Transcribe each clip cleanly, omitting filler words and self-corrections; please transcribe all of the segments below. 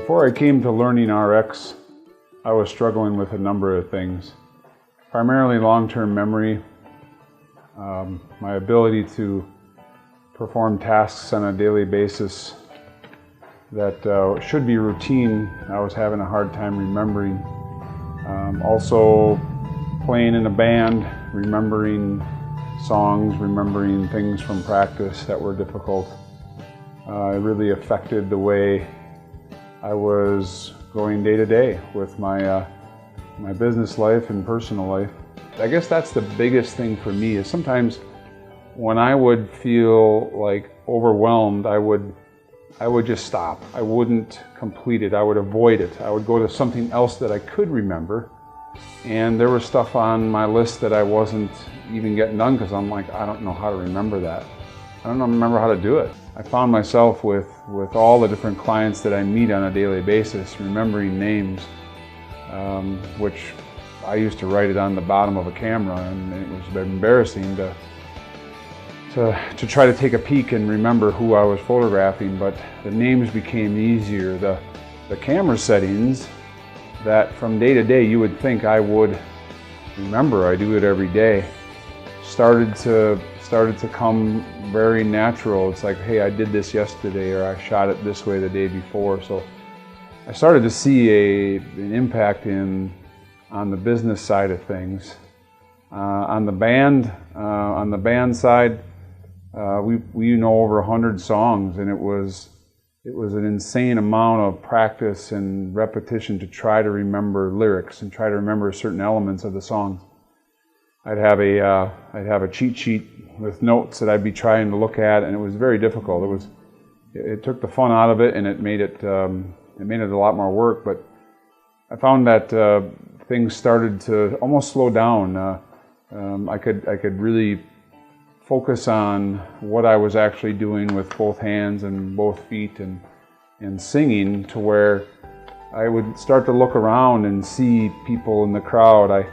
Before I came to LearningRx, I was struggling with a number of things. Primarily long-term memory, my ability to perform tasks on a daily basis that should be routine. I was having a hard time remembering. Also playing in a band, remembering songs, remembering things from practice that were difficult. It really affected the way I was going day to day with my business life and personal life. I guess that's the biggest thing for me, is sometimes when I would feel like overwhelmed, I would just stop. I wouldn't complete it. I would avoid it. I would go to something else that I could remember. And there was stuff on my list that I wasn't even getting done because I'm like, I don't know how to remember that. I don't remember how to do it. I found myself with all the different clients that I meet on a daily basis, remembering names, which I used to write it on the bottom of a camera, and it was embarrassing to try to take a peek and remember who I was photographing, but the names became easier. The camera settings that from day to day you would think I would remember, I do it every day, started to come very natural. It's like, hey, I did this yesterday, or I shot it this way the day before. So I started to see an impact on the business side of things. On the band side, we know over 100 songs, and it was an insane amount of practice and repetition to try to remember lyrics and try to remember certain elements of the songs. I'd have a cheat sheet with notes that I'd be trying to look at, and it was very difficult. It took the fun out of it, and it made it a lot more work. But I found that things started to almost slow down. I could really focus on what I was actually doing with both hands and both feet and singing, to where I would start to look around and see people in the crowd.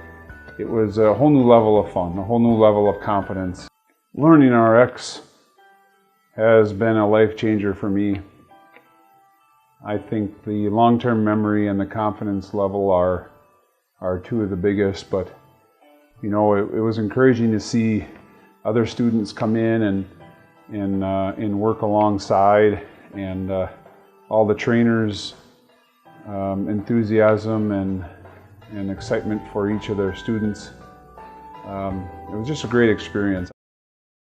It was a whole new level of fun, a whole new level of confidence. LearningRx has been a life changer for me. I think the long-term memory and the confidence level are two of the biggest, but you know, it was encouraging to see other students come in and work alongside, and all the trainers' enthusiasm and excitement for each of their students. It was just a great experience.